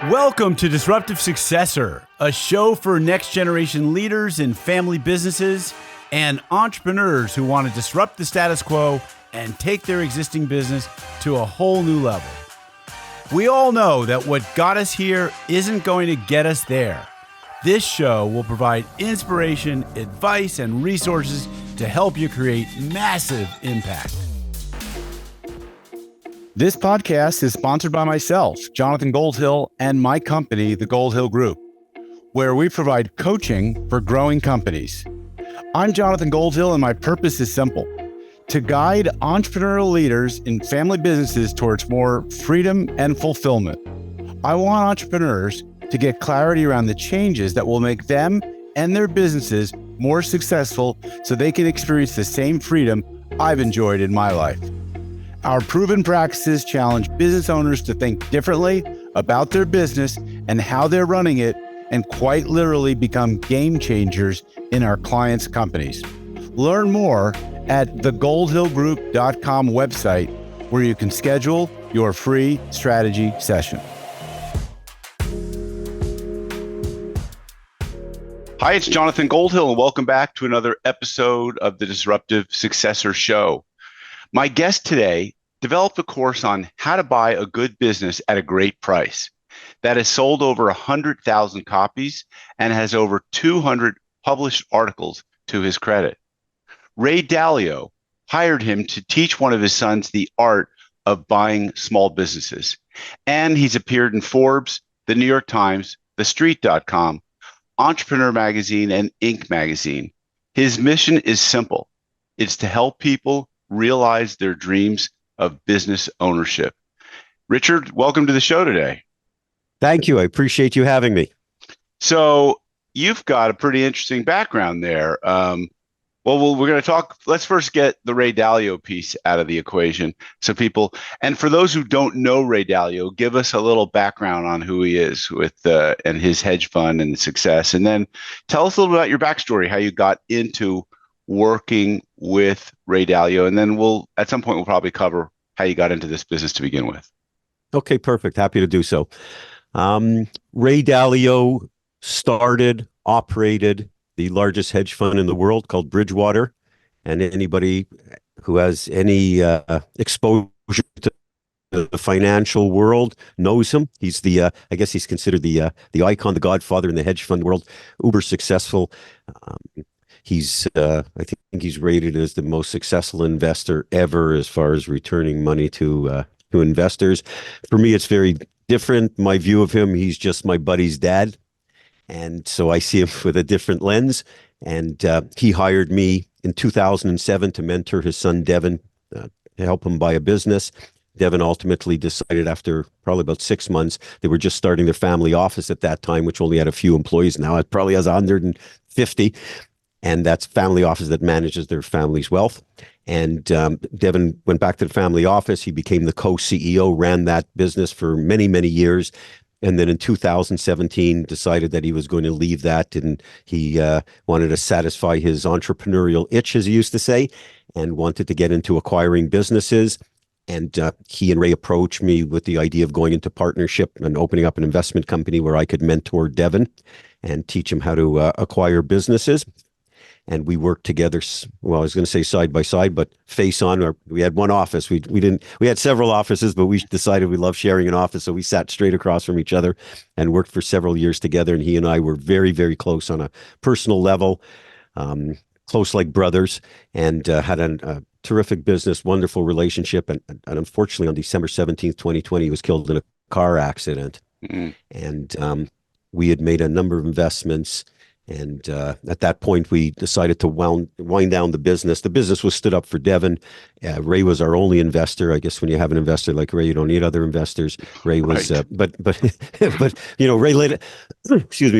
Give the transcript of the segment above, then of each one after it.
Welcome to Disruptive Successor, a show for next generation leaders in family businesses and entrepreneurs who want to disrupt the status quo and take their existing business to a whole new level. We all know that what got us here isn't going to get us there. This show will provide inspiration, advice, and resources to help you create massive impact. This podcast is sponsored by myself, Jonathan Goldhill, and my company, the Goldhill Group, where we provide coaching for growing companies. I'm Jonathan Goldhill, and my purpose is simple: to guide entrepreneurial leaders in family businesses towards more freedom and fulfillment. I want entrepreneurs to get clarity around the changes that will make them and their businesses more successful so they can experience the same freedom I've enjoyed in my life. Our proven practices challenge business owners to think differently about their business and how they're running it, and quite literally become game changers in our clients' companies. Learn more at thegoldhillgroup.com website, where you can schedule your free strategy session. Hi, it's Jonathan Goldhill, and welcome back to another episode of the Disruptive Successor Show. My guest today developed a course on how to buy a good business at a great price that has sold over 100,000 copies and has over 200 published articles to his credit. Ray Dalio hired him to teach one of his sons the art of buying small businesses. And he's appeared in Forbes, the New York Times, TheStreet.com, Entrepreneur Magazine, and Inc. Magazine. His mission is simple. It's to help people realize their dreams of business ownership. Richard, welcome to the show today. Thank you. I appreciate you having me. So you've got a pretty interesting background there. We're going to talk. Let's first get the Ray Dalio piece out of the equation. So people, and for those who don't know Ray Dalio, give us a little background on who he is and his hedge fund and the success. And then tell us a little bit about your backstory, how you got into working with Ray Dalio, and then at some point we'll probably cover how you got into this business to begin with. Okay, perfect. Happy to do so. Ray Dalio operated the largest hedge fund in the world called Bridgewater, and anybody who has any exposure to the financial world knows him. He's I guess he's considered the icon, the godfather in the hedge fund world, uber successful. I think he's rated as the most successful investor ever as far as returning money to investors. For me, it's very different. My view of him, he's just my buddy's dad. And so I see him with a different lens. And he hired me in 2007 to mentor his son, Devin, to help him buy a business. Devin ultimately decided after probably about 6 months, they were just starting their family office at that time, which only had a few employees. Now it probably has 150. And that's family office that manages their family's wealth. And Devin went back to the family office. He became the co-CEO, ran that business for many, many years. And then in 2017, decided that he was going to leave that. And he wanted to satisfy his entrepreneurial itch, as he used to say, and wanted to get into acquiring businesses. And he and Ray approached me with the idea of going into partnership and opening up an investment company where I could mentor Devin and teach him how to acquire businesses. And we worked together. Well, I was going to say side by side, but face on. We had one office. We had several offices, but we decided we loved sharing an office. So we sat straight across from each other and worked for several years together. And he and I were very, very close on a personal level, close like brothers, and had a terrific business, wonderful relationship. And unfortunately, on December 17th, 2020, he was killed in a car accident. Mm-hmm. And we had made a number of investments. And at that point, we decided to wind down the business. The business was stood up for Devin. Ray was our only investor. I guess when you have an investor like Ray, you don't need other investors. Ray was, right. but Ray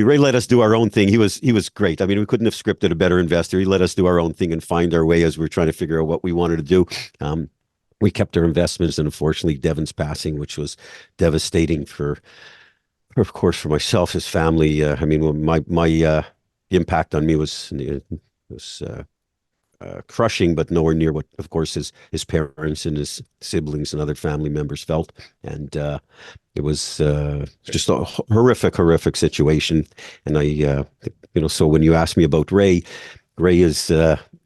Ray let us do our own thing. He was great. I mean, we couldn't have scripted a better investor. He let us do our own thing and find our way as we were trying to figure out what we wanted to do. We kept our investments, and unfortunately, Devin's passing, which was devastating of course, for myself, his family. I mean, my impact on me was crushing, but nowhere near what, of course, his parents and his siblings and other family members felt. And it was just a horrific situation. And so when you ask me about Ray, Ray is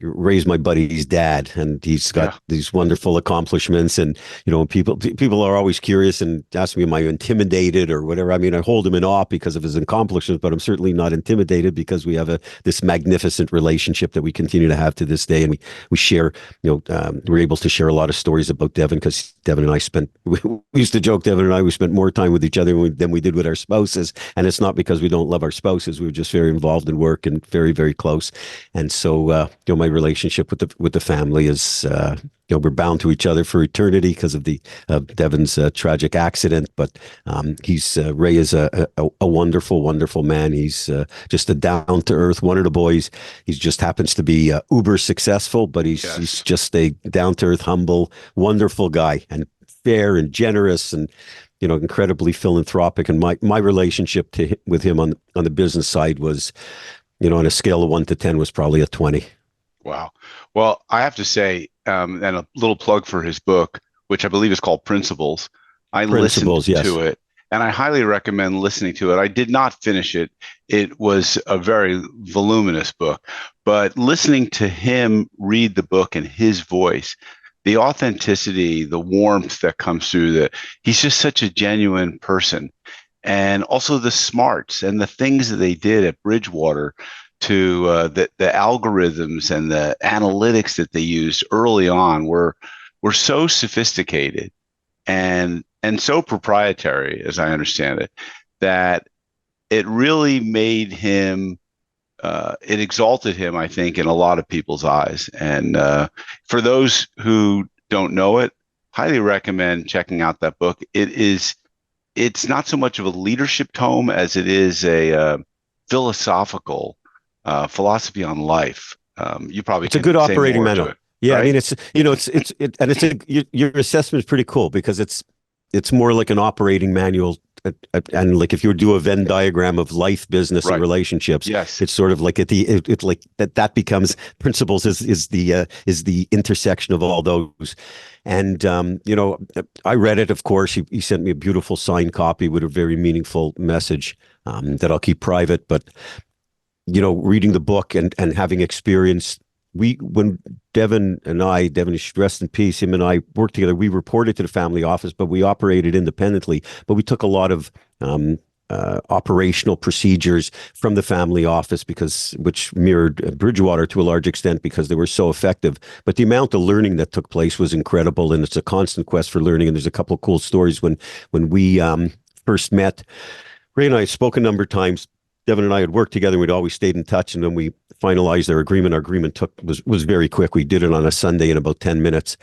Ray's my buddy's dad, and he's got Yeah. these wonderful accomplishments. And people are always curious and ask me, "Am I intimidated or whatever?" I mean, I hold him in awe because of his accomplishments, but I'm certainly not intimidated because we have this magnificent relationship that we continue to have to this day, and we share. We're able to share a lot of stories about Devin because Devin and I we used to joke, Devin and I, we spent more time with each other than we did with our spouses, and it's not because we don't love our spouses. We were just very involved in work and very, very close. And so, my relationship with the family is, we're bound to each other for eternity because of Devin's tragic accident. But Ray is a wonderful, wonderful man. He's just a down to earth one of the boys. He just happens to be uber successful, but he's just a down to earth, humble, wonderful guy, and fair and generous, and incredibly philanthropic. And my relationship with him on the business side was, on a scale of 1 to 10, was probably a 20. Wow. Well, I have to say, and a little plug for his book, which I believe is called Principles. I listened to it, and I highly recommend listening to it. I did not finish it. It was a very voluminous book, but listening to him read the book in his voice, the authenticity, the warmth that comes through, he's just such a genuine person. And also the smarts and the things that they did at Bridgewater to the algorithms and the analytics that they used early on were so sophisticated and so proprietary, as I understand it, that it really made him, it exalted him, I think, in a lot of people's eyes. And for those who don't know it, highly recommend checking out that book. It's not so much of a leadership tome as it is a philosophical philosophy on life. You probably it's a good operating manual. Yeah, right? I mean, your assessment is pretty cool because it's more like an operating manual, and like if you do a Venn diagram of life, business, and relationships, it's sort of like it's like that becomes Principles is the intersection of all those. And I read it, of course. He sent me a beautiful signed copy with a very meaningful message that I'll keep private. But reading the book and having experienced, when Devin is rest in peace, him and I worked together. We reported to the family office, but we operated independently. But we took a lot of operational procedures from the family office which mirrored Bridgewater to a large extent because they were so effective. But the amount of learning that took place was incredible, and it's a constant quest for learning. And there's a couple of cool stories when we first met. Ray and I spoke a number of times. Devin and I had worked together. We'd always stayed in touch, and then we finalized our agreement. Our agreement was very quick. We did it on a Sunday in about 10 minutes,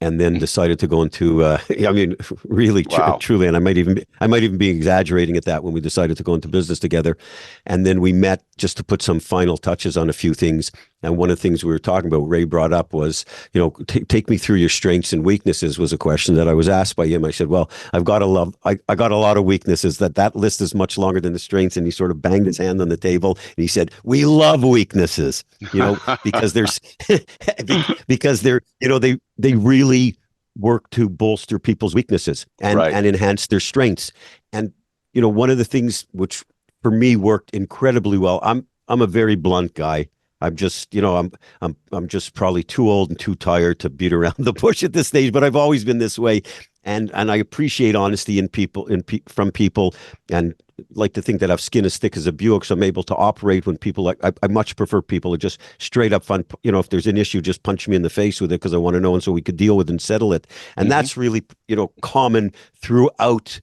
and then decided to go into. I mean, really, truly, and I might even be exaggerating at that when we decided to go into business together, and then we met just to put some final touches on a few things. And one of the things we were talking about, Ray brought up was, take me through your strengths and weaknesses, was a question that I was asked by him. I said, well, I got a lot of weaknesses. That list is much longer than the strengths. And he sort of banged his hand on the table and he said, we love weaknesses, because they really work to bolster people's weaknesses and enhance their strengths. And, one of the things which for me worked incredibly well, I'm a very blunt guy. I'm just, I'm just probably too old and too tired to beat around the bush at this stage, but I've always been this way. And I appreciate honesty from people, and like to think that I've skin as thick as a Buick, so I'm able to operate when people, I much prefer people who just straight up fun, if there's an issue, just punch me in the face with it because I want to know, and so we could deal with and settle it. And that's really, common throughout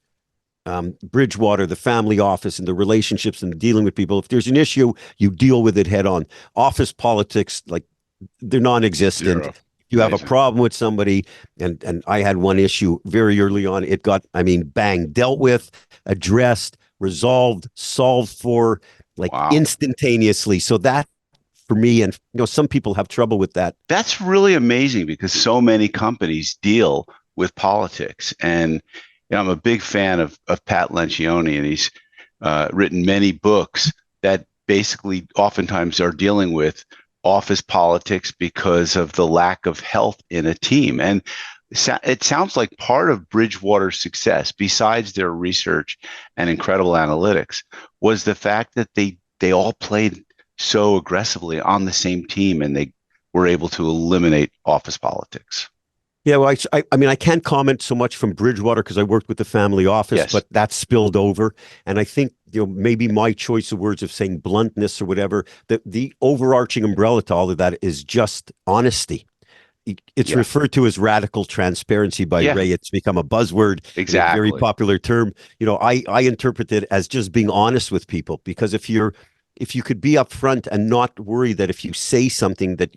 Bridgewater, the family office, and the relationships and dealing with people. If there's an issue, you deal with it head on. Office politics, like, they're non-existent. Zero. You have a problem with somebody, and I had one issue very early on. It got, bang, dealt with, addressed, resolved, solved for, instantaneously. So that, for me, and some people have trouble with that. That's really amazing because so many companies deal with politics. And I'm a big fan of Pat Lencioni, and he's written many books that basically oftentimes are dealing with office politics because of the lack of health in a team. And it sounds like part of Bridgewater's success, besides their research and incredible analytics, was the fact that they all played so aggressively on the same team and they were able to eliminate office politics. Yeah, well, I mean, I can't comment so much from Bridgewater because I worked with the family office, Yes. but that spilled over. And I think, maybe my choice of words of saying bluntness or whatever, the overarching umbrella to all of that is just honesty. It's Yeah. referred to as radical transparency by Yeah. Ray. It's become a buzzword and a very Exactly. popular term. I interpret it as just being honest with people, because if you could be upfront and not worry that if you say something that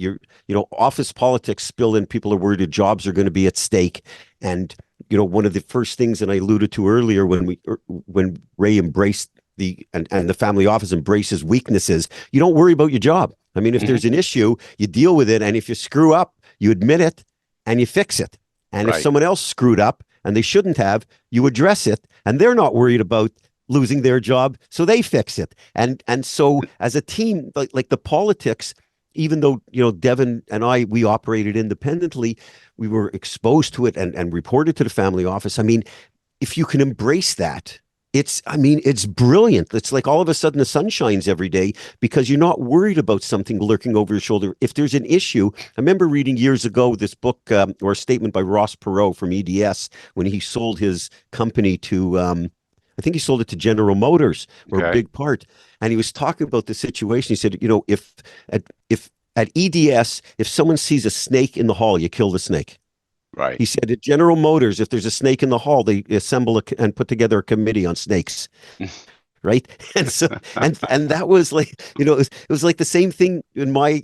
office politics spill in, people are worried that jobs are going to be at stake. And, one of the first things, and I alluded to earlier, when Ray embraced and the family office embraces weaknesses, you don't worry about your job. I mean, if Hmm. there's an issue, you deal with it. And if you screw up, you admit it and you fix it. And if Right. someone else screwed up and they shouldn't have, you address it. And they're not worried about losing their job, so they fix it. And so as a team, like the politics, even though Devin and we operated independently, we were exposed to it and reported to the family office. I mean, if you can embrace that, it's brilliant. It's like all of a sudden the sun shines every day because you're not worried about something lurking over your shoulder. If there's an issue, I remember reading years ago this book or a statement by Ross Perot from EDS when he sold his company to, I think he sold it to General Motors, or a Okay. big part. And he was talking about the situation. He said, if at EDS, if someone sees a snake in the hall, you kill the snake. Right. He said at General Motors, if there's a snake in the hall, they assemble and put together a committee on snakes, right? And so, and that was like, it was like the same thing in my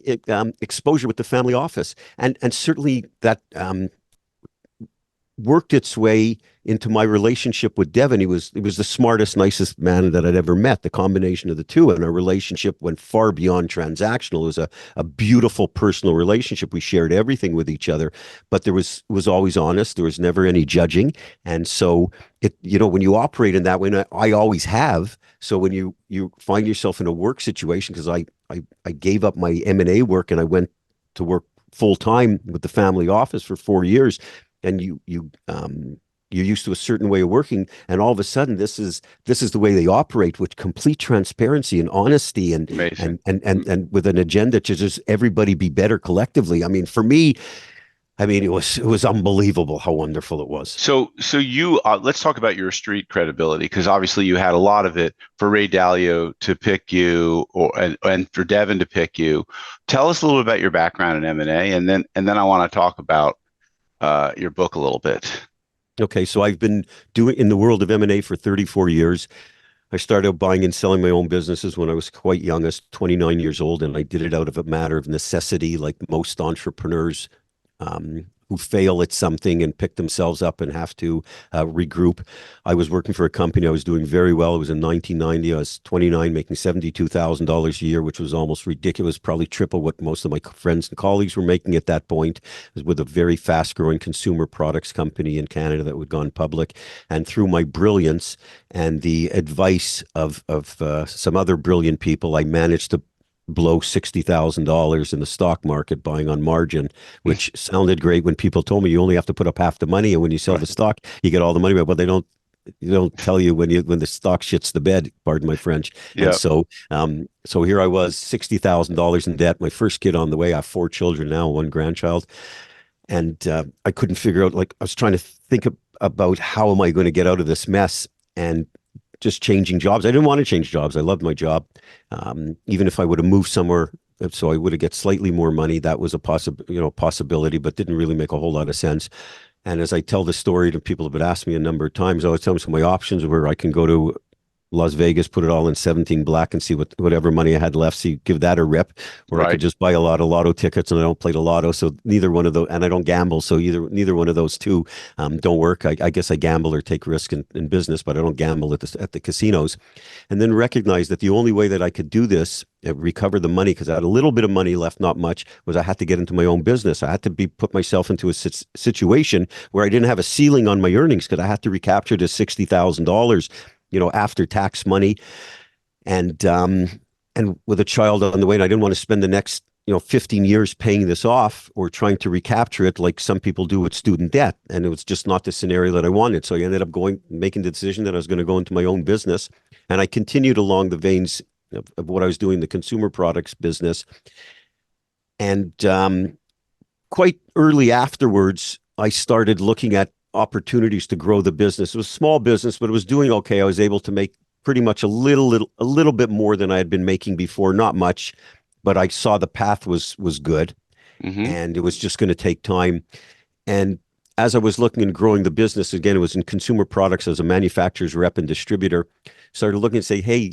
exposure with the family office, and certainly that worked its way into my relationship with Devin. He was the smartest, nicest man that I'd ever met. The combination of the two, and our relationship went far beyond transactional. It was a beautiful personal relationship. We shared everything with each other, but it was always honest. There was never any judging, and so when you operate in that way, and I always have. So when you find yourself in a work situation, because I gave up my M&A work and I went to work full time with the family office for 4 years, and you're used to a certain way of working, and all of a sudden this is the way they operate, with complete transparency and honesty, and Amazing. and with an agenda to just everybody be better collectively. I mean, for me, it was unbelievable how wonderful it was. So you let's talk about your street credibility, because obviously you had a lot of it for Ray Dalio to pick you, and for Devin to pick you. Tell us a little bit about your background in M&A, and then I want to talk about your book a little bit. Okay, so I've been doing in the world of M&A for 34 years. I started buying and selling my own businesses when I was quite young. I was 29 years old, and I did it out of a matter of necessity, like most entrepreneurs who fail at something and pick themselves up and have to regroup. I was working for a company. I was doing very well. It was in 1990. I was 29, making $72,000 a year, which was almost ridiculous, probably triple what most of my friends and colleagues were making at that point. It was with a very fast-growing consumer products company in Canada that had gone public. And through my brilliance and the advice of some other brilliant people, I managed to blow $60,000 in the stock market buying on margin, which sounded great when people told me you only have to put up half the money, and when you sell the Right. stock, you get all the money back. Well, they don't tell you when the stock shits the bed, pardon my French. And Yeah. so here I was, $60,000 in debt, my first kid on the way. I have 4 children now, one grandchild. And I couldn't figure out, like, I was trying to think about how am I going to get out of this mess, and just changing jobs. I didn't want to change jobs. I loved my job. Even if I would have moved somewhere, so I would have get slightly more money, that was a possibility, but didn't really make a whole lot of sense. And as I tell the story to people who have asked me a number of times, I always tell them some of my options were I can go to Las Vegas, put it all in 17 black and see whatever money I had left, see, give that a rip, or I could Right. just buy a lot of lotto tickets, and I don't play the lotto. So neither one of those, and I don't gamble. So neither one of those two don't work. I guess I gamble or take risk in business, but I don't gamble at the casinos. And then recognize that the only way that I could do this, recover the money, because I had a little bit of money left, not much, was I had to get into my own business. I had to put myself into a situation where I didn't have a ceiling on my earnings, because I had to recapture the $60,000, after tax money, and with a child on the way, and I didn't want to spend the next 15 years paying this off or trying to recapture it like some people do with student debt. And it was just not the scenario that I wanted. So I ended up making the decision that I was going to go into my own business. And I continued along the veins of what I was doing, the consumer products business. And quite early afterwards, I started looking at opportunities to grow the business. It was a small business, but it was doing okay. I was able to make pretty much a little bit more than I had been making before. Not much, but I saw the path was good, and it was just going to take time. And as I was looking and growing the business, again, it was in consumer products as a manufacturer's rep and distributor, started looking and say, hey,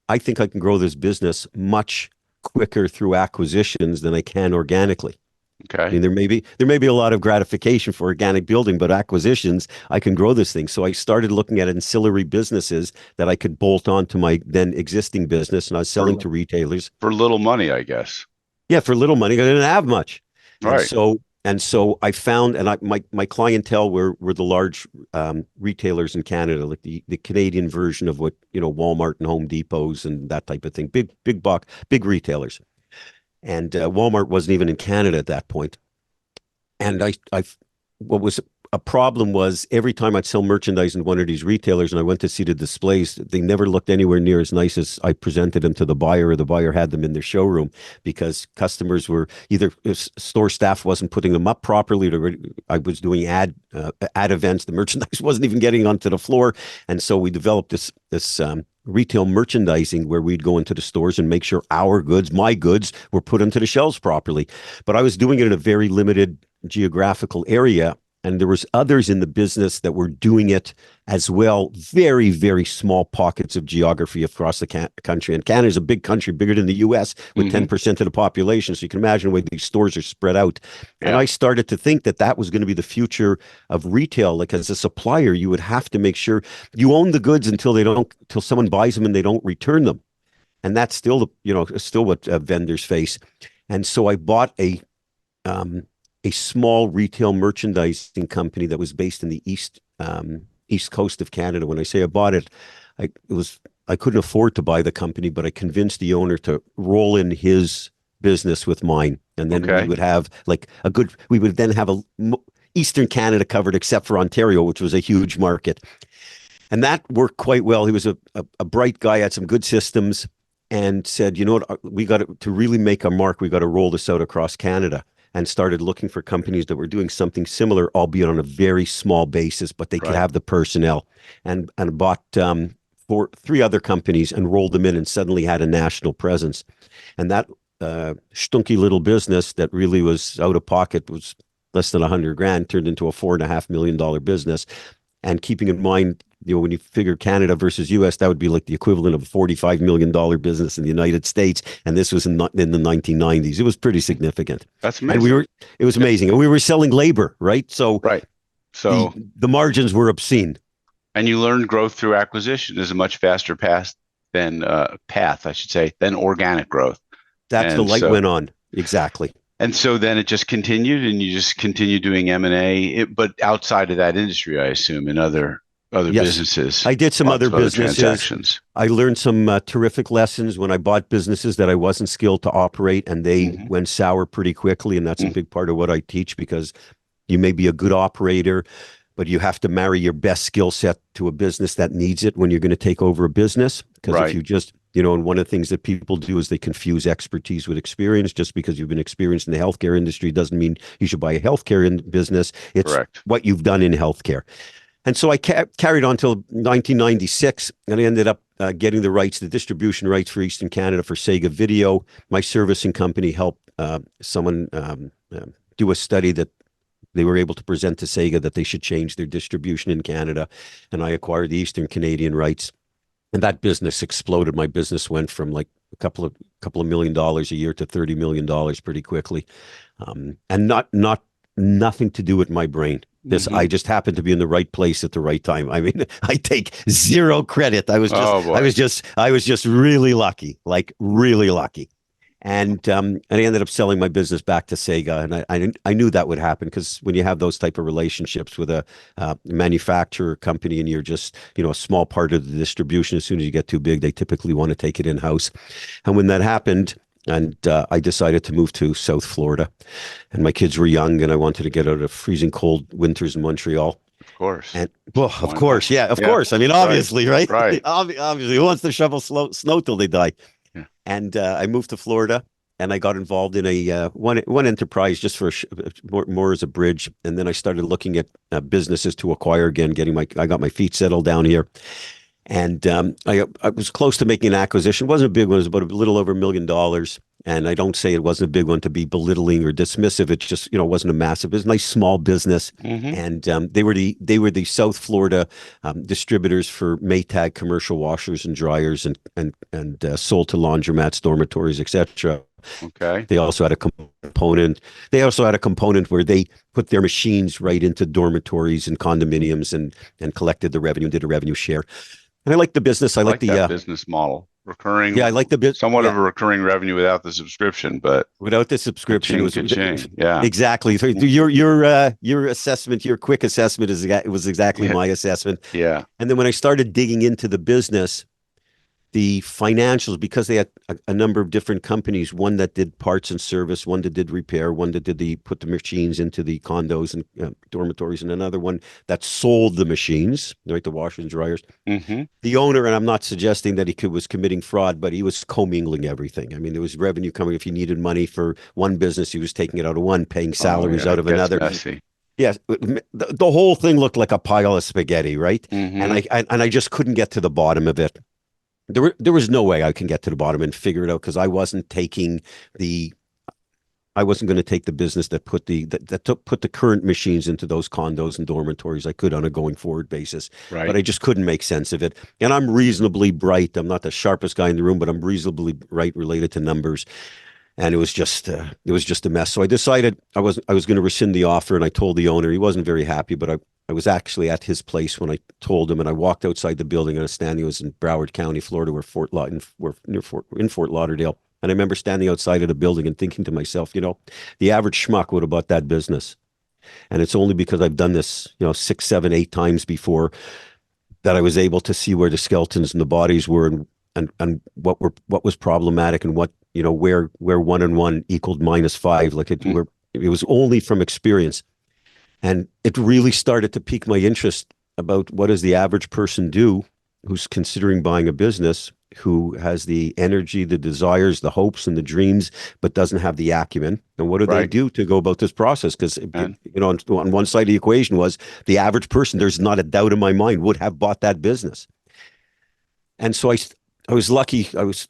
I think I can grow this business much quicker through acquisitions than I can organically. Okay. I mean, there may be a lot of gratification for organic building, but acquisitions, I can grow this thing. So I started looking at ancillary businesses that I could bolt on to my then existing business, and I was selling to retailers For little money, I guess. Yeah, for little money. I didn't have much, and Right. so I found, and my clientele were the large retailers in Canada, like the Canadian version of what Walmart and Home Depots and that type of thing, big retailers. And Walmart wasn't even in Canada at that point. And what was a problem was every time I'd sell merchandise in one of these retailers and I went to see the displays, they never looked anywhere near as nice as I presented them to the buyer, or the buyer had them in their showroom, because customers were either store staff wasn't putting them up properly, or I was doing ad events. The merchandise wasn't even getting onto the floor. And so we developed this retail merchandising where we'd go into the stores and make sure my goods were put onto the shelves properly. But I was doing it in a very limited geographical area, and there was others in the business that were doing it as well. Very, very small pockets of geography across the country. And Canada is a big country, bigger than the US, with 10% of the population. So you can imagine the way these stores are spread out. Yeah. And I started to think that was going to be the future of retail. Like, as a supplier, you would have to make sure you own the goods until someone buys them and they don't return them. And that's still what vendors face. And so I bought a small retail merchandising company that was based in the east coast of Canada. When I say I bought it, I couldn't afford to buy the company, but I convinced the owner to roll in his business with mine, and then we would have Eastern Canada covered, except for Ontario, which was a huge market, and that worked quite well. He was a bright guy, had some good systems, and said, you know what, we got to really make a mark. We got to roll this out across Canada. And started looking for companies that were doing something similar, albeit on a very small basis, but they could have the personnel. And bought 3 other companies and rolled them in, and suddenly had a national presence. And that stunky little business that really was out of pocket, was less than $100,000, turned into a $4.5 million business. And keeping in mind, when you figure Canada versus US, that would be like the equivalent of a $45 million business in the United States. And this was in the 1990s. It was pretty significant. That's amazing. And it was amazing. And we were selling labor, right? So the margins were obscene. And you learned growth through acquisition is a much faster path than organic growth. That's the light went on. Exactly. And so then it just continued, and you just continue doing M&A, but outside of that industry, I assume, in other businesses. I did some other businesses. Transactions. I learned some terrific lessons when I bought businesses that I wasn't skilled to operate, and they went sour pretty quickly. And that's a big part of what I teach, because you may be a good operator, but you have to marry your best skill set to a business that needs it when you're going to take over a business. Because if you just, and one of the things that people do is they confuse expertise with experience. Just because you've been experienced in the healthcare industry doesn't mean you should buy a healthcare business. It's what you've done in healthcare. And so I carried on till 1996, and I ended up getting the distribution rights for Eastern Canada for Sega Video. My servicing company helped someone do a study that they were able to present to Sega that they should change their distribution in Canada, and I acquired the Eastern Canadian rights, and that business exploded. My business went from like a couple of $1 million a year to $30 million pretty quickly, and nothing to do with my brain. I just happened to be in the right place at the right time. I mean, I take zero credit. I was just really lucky, like really lucky. And I ended up selling my business back to Sega, and I knew that would happen, because when you have those type of relationships with a manufacturer company, and you're just a small part of the distribution, as soon as you get too big, they typically want to take it in house. And when that happened, and I decided to move to South Florida. And my kids were young, and I wanted to get out of freezing cold winters in Montreal. Of course. And well, of Why not? course, yeah, of Yeah. course. I mean, Right. obviously, right? Right. Obviously, who wants to shovel snow till they die? Yeah. And I moved to Florida, and I got involved in a one enterprise just for more as a bridge. And then I started looking at businesses to acquire again. I got my feet settled down here, and I was close to making an acquisition. It wasn't a big one; it was about a little over $1 million. And I don't say it wasn't a big one to be belittling or dismissive. It just, it wasn't a massive. It was a nice small business, Hmm. and they were the South Florida distributors for Maytag commercial washers and dryers, and sold to laundromats, dormitories, etc. Okay. They also had a component. They also had a component where they put their machines right into dormitories and condominiums, and collected the revenue, did a revenue share. And I like the business. I I like like that the business model. yeah, I Recurring, like the bit. somewhat Yeah, of a recurring revenue without the subscription, but without the subscription, it ka-ching, was ka-ching. Yeah. exactly. So your assessment, your quick assessment was exactly Yeah. my assessment. Yeah. And then when I started digging into the business, the financials, because they had a number of different companies, one that did parts and service, one that did repair, one that put the machines into the condos and dormitories, and another one that sold the machines, right, the washers and dryers. Hmm. The owner, and I'm not suggesting that was committing fraud, but he was commingling everything. I mean, there was revenue coming. If he needed money for one business, he was taking it out of one, paying Oh, salaries yeah. out It of gets another. messy. Yes, the whole thing looked like a pile of spaghetti, right? And Hmm. I just couldn't get to the bottom of it. There was no way I can get to the bottom and figure it out, because the I wasn't going to take the business that put the current machines into those condos and dormitories. I could on a going forward basis, but Right. I just couldn't make sense of it. And I'm reasonably bright. I'm not the sharpest guy in the room, but I'm reasonably bright related to numbers. And it was just a mess. So I decided I was going to rescind the offer, and I told the owner. He wasn't very happy, but I was actually at his place when I told him, and I walked outside the building, and I was standing. It was in Broward County, Florida, where we're near Fort Lauderdale. And I remember standing outside of the building and thinking to myself, the average schmuck would have bought that business. And it's only because I've done this, 6, 7, 8 times before, that I was able to see where the skeletons and the bodies were, and what was problematic, and where 1 and 1 equaled -5. Like Mm. it was only from experience. And it really started to pique my interest about what does the average person do who's considering buying a business, who has the energy, the desires, the hopes, and the dreams, but doesn't have the acumen. And what do they Right. do to go about this process? Because, And on one side of the equation was the average person, there's not a doubt in my mind, would have bought that business. And so I was lucky. I was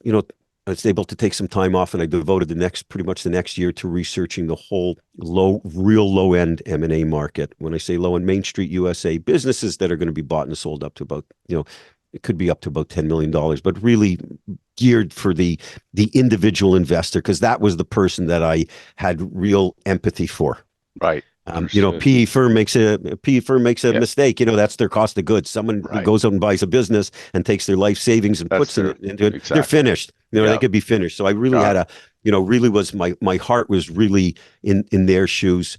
able to take some time off, and I devoted pretty much the next year to researching the whole real low end M&A market. When I say low end, Main Street USA, businesses that are going to be bought and sold up to about, it could be up to about $10 million, but really geared for the individual investor, because that was the person that I had real empathy for. right. Understood. PE firm makes a Yeah. mistake. That's their cost of goods. Someone who Right. goes out and buys a business and takes their life savings and That's puts it into it, they're exactly. finished. They Yeah. could be finished. So I really Got had it. really was my heart was really in their shoes.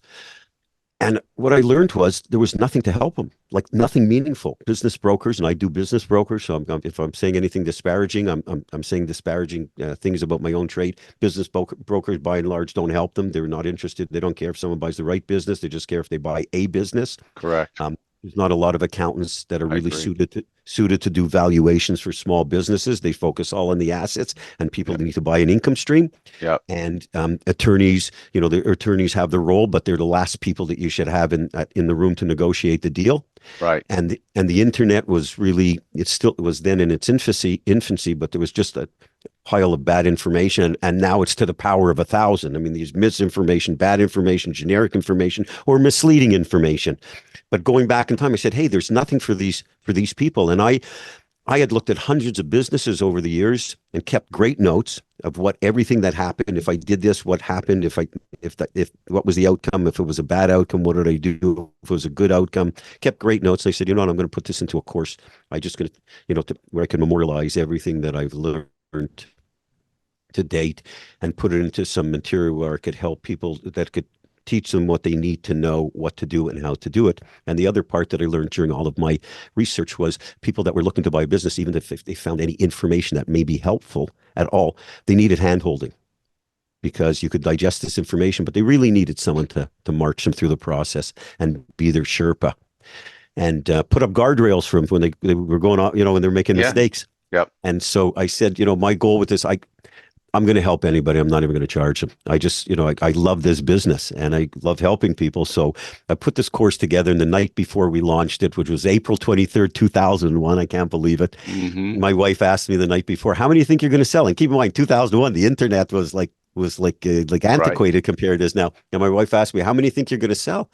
And what I learned was there was nothing to help them, like nothing meaningful. Business brokers, and I do business brokers. So if I'm saying anything disparaging, I'm saying disparaging things about my own trade. Business brokers, by and large, don't help them. They're not interested. They don't care if someone buys the right business. They just care if they buy a business. Correct. There's not a lot of accountants that are I really agree. suited to do valuations for small businesses. They focus all on the assets, and people Yeah. need to buy an income stream. Yeah. And attorneys, the attorneys have the role, but they're the last people that you should have in the room to negotiate the deal. Right. And the internet was really, it was then in its infancy, but there was just a pile of bad information, and now it's to the power of 1,000. I mean, there's misinformation, bad information, generic information, or misleading information. But going back in time, I said, hey, there's nothing for these people. And I had looked at hundreds of businesses over the years and kept great notes of everything that happened. If I did this, what happened? If what was the outcome? If it was a bad outcome, what did I do? If it was a good outcome, kept great notes. I said, I'm going to put this into a course. I just going to, where I can memorialize everything that I've learned to date, and put it into some material where it could help people, that could teach them what they need to know, what to do and how to do it. And the other part that I learned during all of my research was people that were looking to buy a business, even if they found any information that may be helpful at all, they needed handholding. because you could digest this information, but they really needed someone to march them through the process and be their Sherpa and put up guardrails for them when they were going on, when they're making mistakes. Yep. And so I said, my goal with this, I'm going to help anybody. I'm not even going to charge them. I just, I love this business and I love helping people. So I put this course together, and the night before we launched it, which was April 23rd, 2001, I can't believe it. Mm-hmm. My wife asked me the night before, how many do you think you're going to sell? And keep in mind, 2001, the internet was like antiquated compared to this now. And my wife asked me, how many do you think you're going to sell?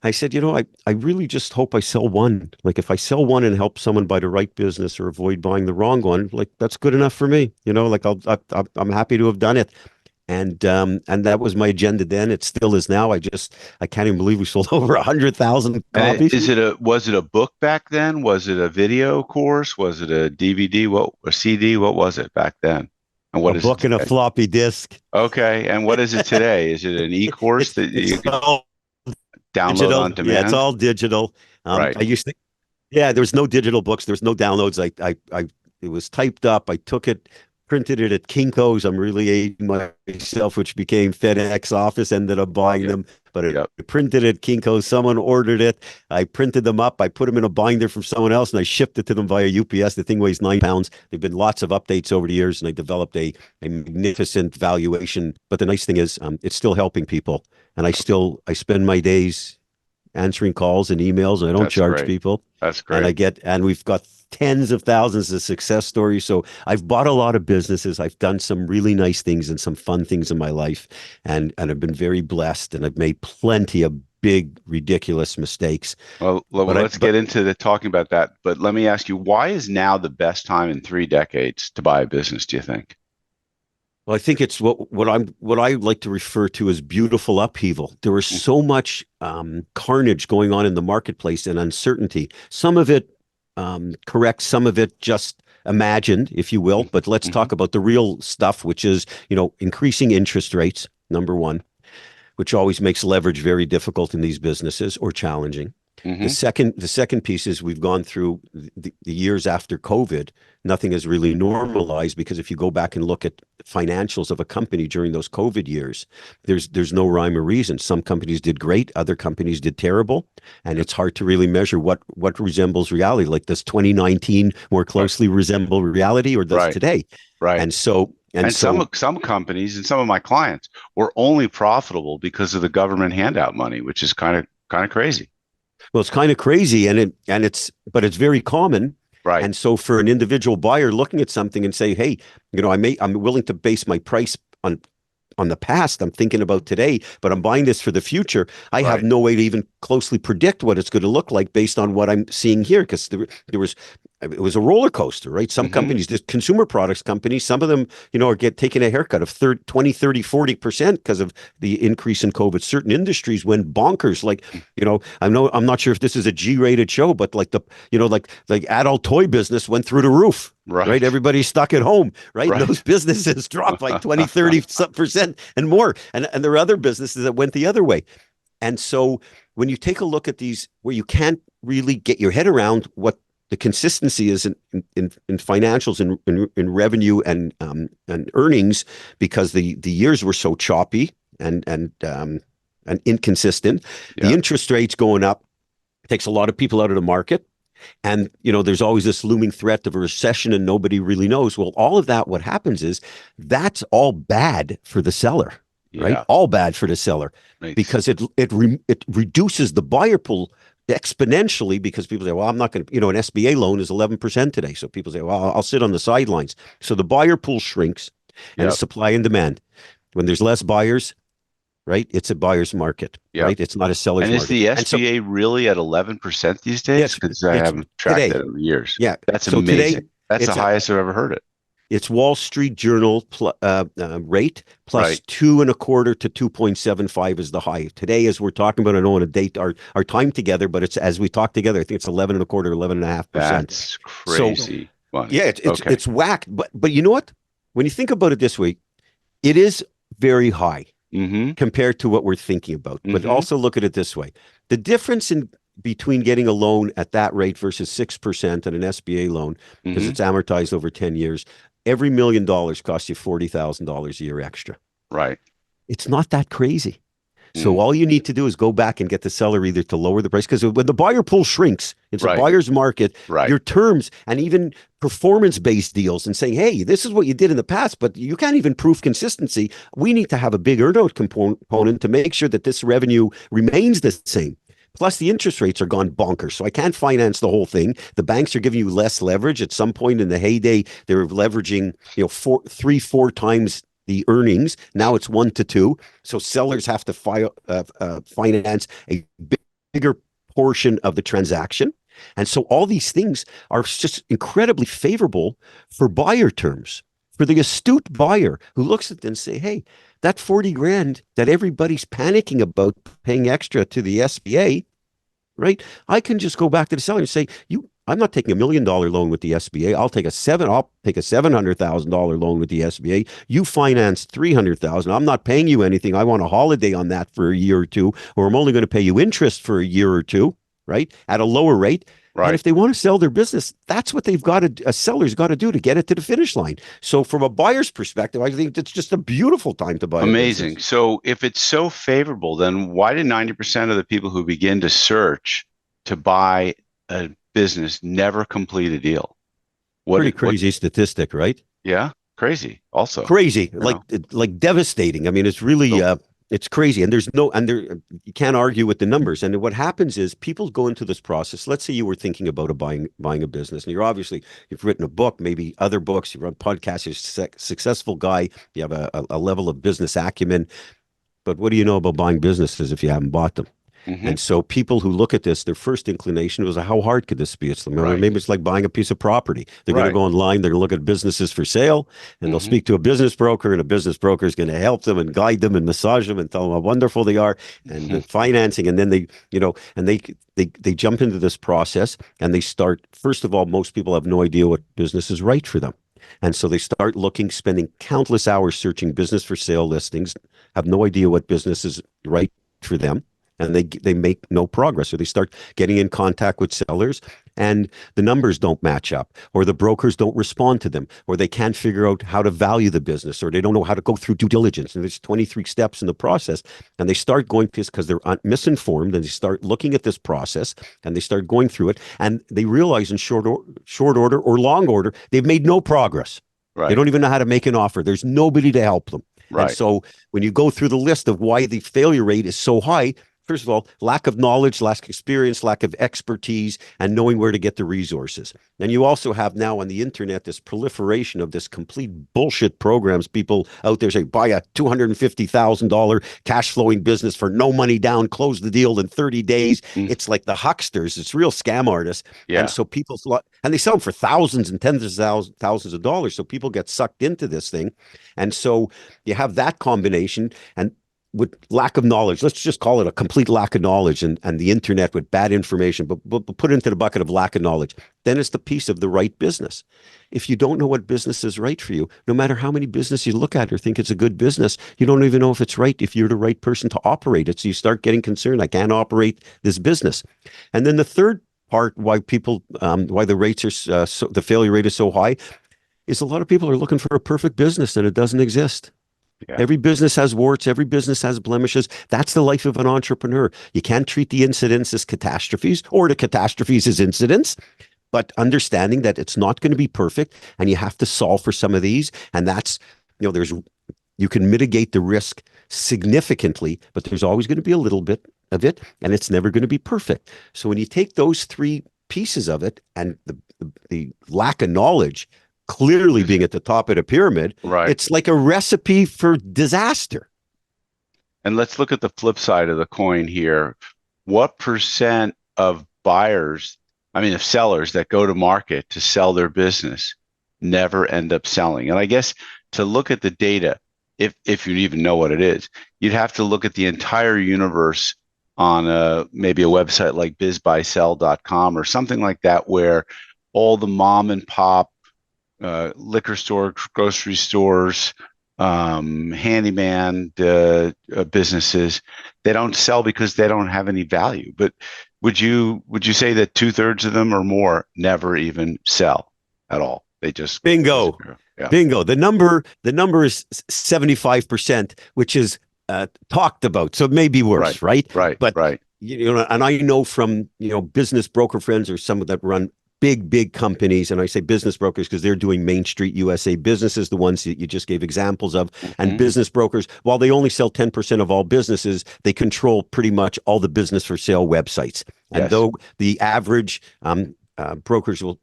I said, I really just hope I sell one. Like if I sell one and help someone buy the right business or avoid buying the wrong one, like that's good enough for me. Like I'm happy to have done it. And that was my agenda then. It still is now. I can't even believe we sold over 100,000 copies. Was it a book back then? Was it a video course? Was it a DVD? A CD? What was it back then? And what is a book and a floppy disk? Okay. And what is it today? Is it an e-course that you can download digital, on demand? Yeah, it's all digital. Right. There was no digital books. There was no downloads. It was typed up. I took it, printed it at Kinko's. I'm really aging myself, which became FedEx Office, ended up buying them. But I printed it at Kinko's. Someone ordered it. I printed them up. I put them in a binder from someone else, and I shipped it to them via UPS. The thing weighs 9 pounds. There've been lots of updates over the years, and I developed a magnificent valuation. But the nice thing is, it's still helping people. And I spend my days answering calls and emails, and I don't charge people. That's great. And we've got tens of thousands of success stories. So I've bought a lot of businesses. I've done some really nice things and some fun things in my life. And I've been very blessed, and I've made plenty of big, ridiculous mistakes. Well, let's get into talking about that. But let me ask you, why is now the best time in 3 decades to buy a business, do you think? Well, I think it's what I like to refer to as beautiful upheaval. There was so much carnage going on in the marketplace and uncertainty. Some of it correct, some of it just imagined, if you will. But let's talk about the real stuff, which is increasing interest rates, number one, which always makes leverage very difficult in these businesses or challenging. The second piece is we've gone through the years after COVID. Nothing has really normalized, because if you go back and look at financials of a company during those COVID years, there's no rhyme or reason. Some companies did great, other companies did terrible, and it's hard to really measure what resembles reality. Like, does 2019 more closely resemble reality, or does today? Right. And so some companies and some of my clients were only profitable because of the government handout money, which is kind of crazy. Well, it's kind of crazy, but it's very common. Right. And so for an individual buyer looking at something and say, hey, I'm willing to base my price on the past. I'm thinking about today, but I'm buying this for the future. I have no way to even closely predict what it's going to look like based on what I'm seeing here, because it was a roller coaster, right? Some companies, just consumer products companies, some of them, are taking a haircut of 20, 30, 40% because of the increase in COVID. Certain industries went bonkers. Like, I'm not sure if this is a G-rated show, but like like adult toy business went through the roof. Right. Everybody's stuck at home. Right. And those businesses dropped like 20, 30% and more. And there are other businesses that went the other way. And so when you take a look at these where you can't really get your head around what the consistency is in financials and in revenue and earnings, because the years were so choppy and inconsistent, the interest rates going up takes a lot of people out of the market. And, there's always this looming threat of a recession and nobody really knows. Well, all of that, what happens is that's all bad for the seller, right? All bad for the seller, because it reduces the buyer pool exponentially, because people say, well, I'm not going to, an SBA loan is 11% today. So people say, well, I'll sit on the sidelines. So the buyer pool shrinks, and it's supply and demand. When there's less buyers, right, it's a buyer's market, right? It's not a seller's market. And is the SBA really at 11% these days? Yes, because I haven't tracked that over years. Yeah, that's amazing. That's the highest I've ever heard it. It's Wall Street Journal rate plus 2.25 to 2.75 is the high. Today, as we're talking about, I don't want to date our time together, but it's as we talk together, I think it's 11.25, 11.5%. That's crazy. So, it's whacked. But you know what? When you think about it this way, it is very high compared to what we're thinking about. But also look at it this way: the difference between getting a loan at that rate versus 6% on an SBA loan, because it's amortized over 10 years. Every $1 million costs you $40,000 a year extra. Right. It's not that crazy. So Mm. all you need to do is go back and get the seller either to lower the price, because when the buyer pool shrinks, it's a Right. buyer's market. Right. Your terms and even performance-based deals and saying, hey, this is what you did in the past, but you can't even prove consistency. We need to have a big earnout component to make sure that this revenue remains the same. Plus, the interest rates are gone bonkers. So I can't finance the whole thing. The banks are giving you less leverage. At some point in the heyday, they were leveraging, three, four times the earnings. Now it's 1 to 2. So sellers have to finance a bigger portion of the transaction. And so all these things are just incredibly favorable for buyer terms. For the astute buyer who looks at them and say, hey, that 40 grand that everybody's panicking about paying extra to the SBA, right? I can just go back to the seller and say, I'm not taking $1 million loan with the SBA. I'll take a $700,000 loan with the SBA. You finance 300,000. I'm not paying you anything. I want a holiday on that for a year or two, or I'm only going to pay you interest for a year or two, right? At a lower rate. Right. And if they want to sell their business, that's what a seller's got to do to get it to the finish line. So from a buyer's perspective, I think it's just a beautiful time to buy a Amazing. business. So if it's so favorable, then why did 90% of the people who begin to search to buy a business never complete a deal? Pretty crazy statistic, right? Yeah, crazy. Also, Crazy, like devastating. I mean, it's really it's crazy, and you can't argue with the numbers. And what happens is people go into this process. Let's say you were thinking about buying a business, and you've written a book, maybe other books, you run podcasts, you're a successful guy, you have a level of business acumen. But what do you know about buying businesses if you haven't bought them? mm-hmm. And so people who look at this, their first inclination was, how hard could this be? Right. Maybe it's like buying a piece of property. They're going to go online, they're going to look at businesses for sale, and they'll speak to a business broker, and a business broker is going to help them and guide them and massage them and tell them how wonderful they are and the financing. And then they jump into this process and they start, first of all, most people have no idea what business is right for them. And so they start spending countless hours searching business for sale listings, have no idea what business is right for them. And they make no progress. So they start getting in contact with sellers, and the numbers don't match up, or the brokers don't respond to them, or they can't figure out how to value the business, or they don't know how to go through due diligence. And there's 23 steps in the process. And they start going through this because they're misinformed, and they start looking at this process, and they start going through it, and they realize in short order or long order, they've made no progress. Right. They don't even know how to make an offer. There's nobody to help them. Right. And so when you go through the list of why the failure rate is so high, first of all, lack of knowledge, lack of experience, lack of expertise, and knowing where to get the resources. And you also have now on the internet this proliferation of this complete bullshit programs. People out there say, buy a $250,000 cash flowing business for no money down, close the deal in 30 days. It's like the hucksters. It's real scam artists. Yeah. And so and they sell them for thousands and tens of thousands of dollars. So people get sucked into this thing. And so you have that combination, and with lack of knowledge, let's just call it a complete lack of knowledge, and the internet with bad information, but put it into the bucket of lack of knowledge. Then it's the piece of the right business. If you don't know what business is right for you, no matter how many business you look at or think it's a good business, you don't even know if it's right, if you're the right person to operate it. So you start getting concerned, I can't operate this business. And then the third part why the rates are the failure rate is so high is a lot of people are looking for a perfect business, and it doesn't exist. Yeah. Every business has warts. Every business has blemishes. That's the life of an entrepreneur. You can't treat the incidents as catastrophes or the catastrophes as incidents, but understanding that it's not going to be perfect, and you have to solve for some of these. And that's, you can mitigate the risk significantly, but there's always going to be a little bit of it, and it's never going to be perfect. So when you take those three pieces of it, and the lack of knowledge clearly being at the top of the pyramid, right, it's like a recipe for disaster. And let's look at the flip side of the coin here. What percent of of sellers that go to market to sell their business never end up selling? And I guess to look at the data, if you even know what it is, you'd have to look at the entire universe on maybe a website like bizbuysell.com or something like that, where all the mom and pop liquor store, grocery stores, handyman businesses, they don't sell because they don't have any value. But would you say that 2/3 of them or more never even sell at all? They just Bingo. yeah. Bingo. The number is 75%, which is talked about. So it may be worse, right? But Right. and I know from business broker friends or some that run big companies, and I say business brokers because they're doing Main Street USA businesses, the ones that you just gave examples of, and business brokers. While they only sell 10% of all businesses, they control pretty much all the business for sale websites. And though the average brokers will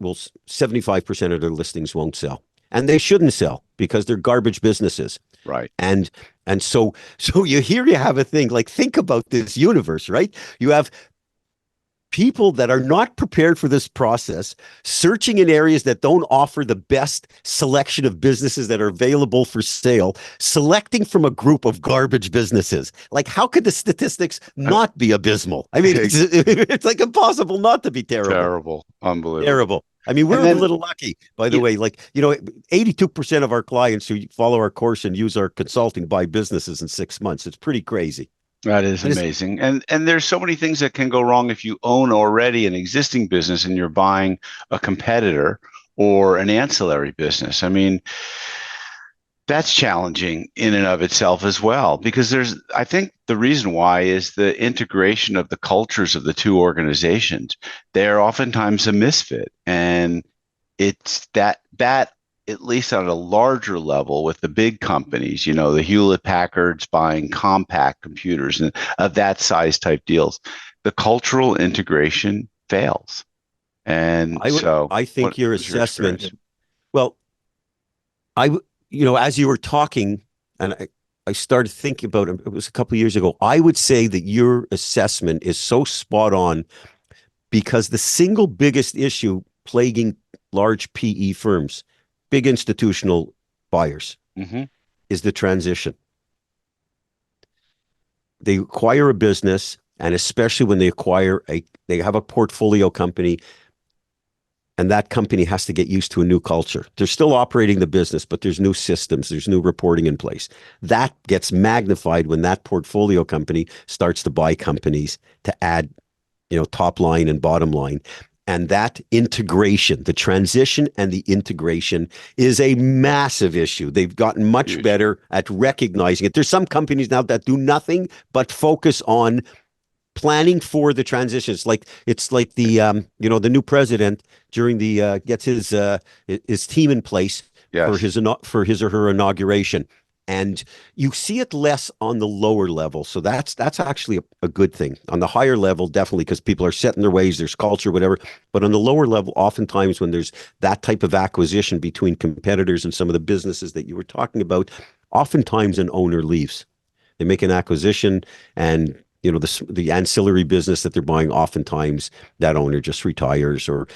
75% of their listings won't sell, and they shouldn't sell because they're garbage businesses. Right. And so you have a thing, like, think about this universe, right? You have people that are not prepared for this process, searching in areas that don't offer the best selection of businesses that are available for sale, selecting from a group of garbage businesses. Like, how could the statistics not be abysmal? I mean, it's like impossible not to be terrible. Terrible. Unbelievable. Terrible. I mean, we're a little lucky, by the way. Like, 82% of our clients who follow our course and use our consulting buy businesses in 6 months. It's pretty crazy. That is amazing. And there's so many things that can go wrong if you own already an existing business and you're buying a competitor or an ancillary business. I mean, that's challenging in and of itself as well, because I think the reason why is the integration of the cultures of the two organizations. They're oftentimes a misfit, and it's that at least on a larger level with the big companies, the Hewlett Packards buying compact computers and of that size type deals, the cultural integration fails. And I think your assessment, well, as you were talking, and I started thinking about it was a couple of years ago, I would say that your assessment is so spot on, because the single biggest issue plaguing large PE firms, big institutional buyers, is the transition. They acquire a business, and especially when they have a portfolio company, and that company has to get used to a new culture. They're still operating the business, but there's new systems, there's new reporting in place. That gets magnified when that portfolio company starts to buy companies to add, top line and bottom line. And that integration, the transition and the integration, is a massive issue. They've gotten much better at recognizing it. There's some companies now that do nothing but focus on planning for the transition. It's like the the new president during the gets his team in place for his or her inauguration. And you see it less on the lower level. So that's actually a good thing. On the higher level, definitely, because people are set in their ways, there's culture, whatever. But on the lower level, oftentimes when there's that type of acquisition between competitors and some of the businesses that you were talking about, oftentimes an owner leaves. They make an acquisition, and the ancillary business that they're buying, oftentimes that owner just retires or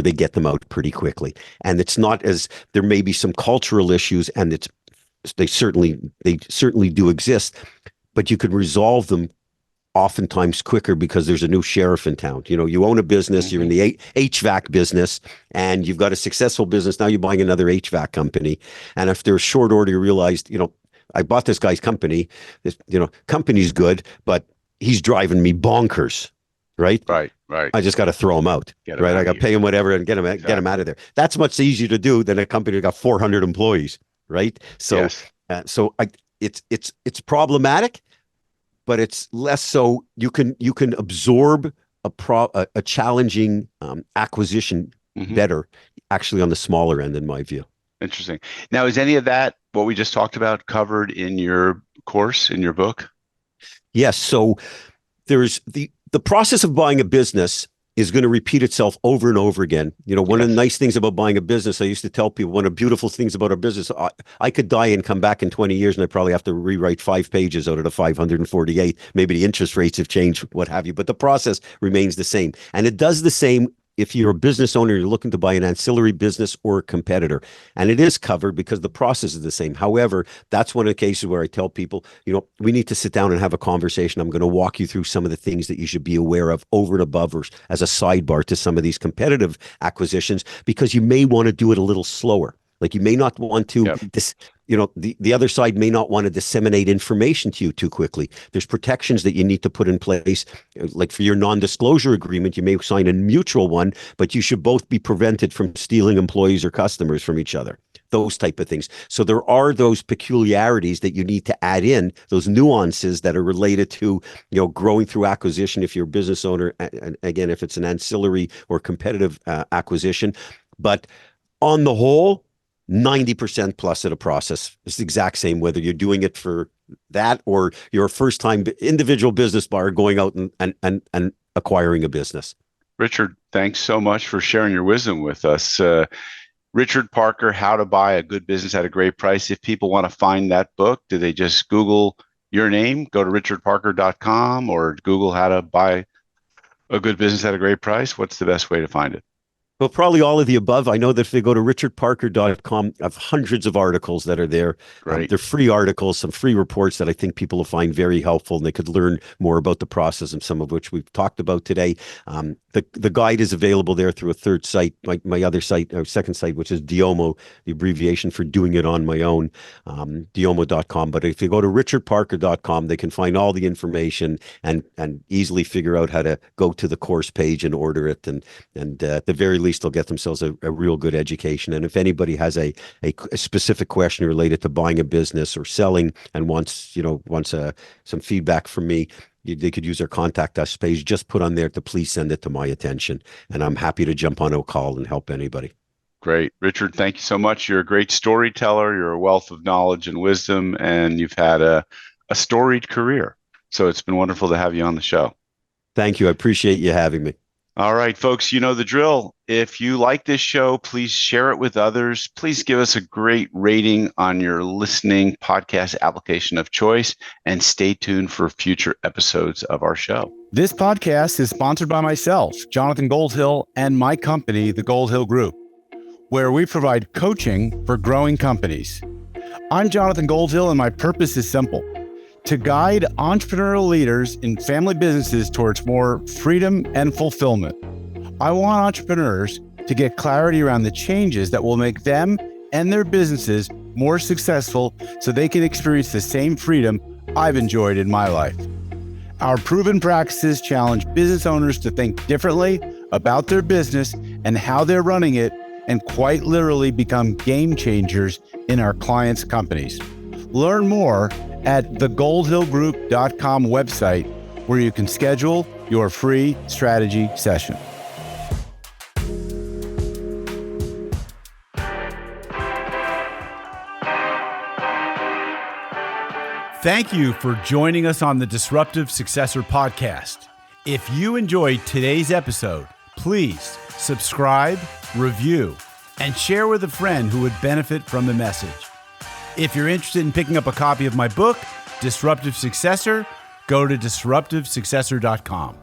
they get them out pretty quickly. And it's not as there may be some cultural issues, and they certainly do exist, but you could resolve them oftentimes quicker because there's a new sheriff in town. You own a business, you're in the HVAC business, and you've got a successful business. Now you're buying another HVAC company. And if there's short order, you realized, I bought this guy's company. This, company's good, but he's driving me bonkers. Right. I just got to throw him out. I got to pay him whatever and get him out of there. That's much easier to do than a company that got 400 employees. Right. So, it's problematic, but it's less so. You can absorb a challenging acquisition better, actually, on the smaller end, in my view. Interesting. Now, is any of that what we just talked about covered in your course, in your book? Yes. So there's the process of buying a business is going to repeat itself over and over again. One of the nice things about buying a business, I used to tell people, one of the beautiful things about a business, I could die and come back in 20 years and I probably have to rewrite 5 pages out of the 548. Maybe the interest rates have changed, what have you, but the process remains the same. And it does the same if you're a business owner, you're looking to buy an ancillary business or a competitor. And it is covered because the process is the same. However, that's one of the cases where I tell people, we need to sit down and have a conversation. I'm going to walk you through some of the things that you should be aware of over and above or as a sidebar to some of these competitive acquisitions, because you may want to do it a little slower. Like, you may not want to the other side may not want to disseminate information to you too quickly. There's protections that you need to put in place. Like for your non-disclosure agreement, you may sign a mutual one, but you should both be prevented from stealing employees or customers from each other. Those type of things. So there are those peculiarities that you need to add in, those nuances that are related to, growing through acquisition if you're a business owner, and again, if it's an ancillary or competitive acquisition. But on the whole, 90% plus of the process is the exact same, whether you're doing it for that or you're a first-time individual business buyer going out and acquiring a business. Richard, thanks so much for sharing your wisdom with us. Richard Parker, How to Buy a Good Business at a Great Price. If people want to find that book, do they just Google your name, go to richardparker.com, or Google How to Buy a Good Business at a Great Price? What's the best way to find it? Well, probably all of the above. I know that if they go to richardparker.com, I have hundreds of articles that are there. They're free articles, some free reports that I think people will find very helpful, and they could learn more about the process, and some of which we've talked about today. The guide is available there through a third site, my other site, or second site, which is Diomo, the abbreviation for doing it on my own, diomo.com. But if you go to richardparker.com, they can find all the information and easily figure out how to go to the course page and order it. And at the very least, they'll get themselves a real good education. And if anybody has a specific question related to buying a business or selling and wants some feedback from me, they could use our contact us page. Just put on there to please send it to my attention, and I'm happy to jump on a call and help anybody. Great. Richard, thank you so much. You're a great storyteller. You're a wealth of knowledge and wisdom, and you've had a storied career. So it's been wonderful to have you on the show. Thank you. I appreciate you having me. All right, folks, you know the drill. If you like this show, please share it with others. Please give us a great rating on your listening podcast application of choice, and stay tuned for future episodes of our show. This podcast is sponsored by myself, Jonathan Goldhill, and my company, the Goldhill Group, where we provide coaching for growing companies. I'm Jonathan Goldhill, and my purpose is simple: to guide entrepreneurial leaders in family businesses towards more freedom and fulfillment. I want entrepreneurs to get clarity around the changes that will make them and their businesses more successful, so they can experience the same freedom I've enjoyed in my life. Our proven practices challenge business owners to think differently about their business and how they're running it, and quite literally become game changers in our clients' companies. Learn more at thegoldhillgroup.com website, where you can schedule your free strategy session. Thank you for joining us on the Disruptive Successor Podcast. If you enjoyed today's episode, please subscribe, review, and share with a friend who would benefit from the message. If you're interested in picking up a copy of my book, Disruptive Successor, go to disruptivesuccessor.com.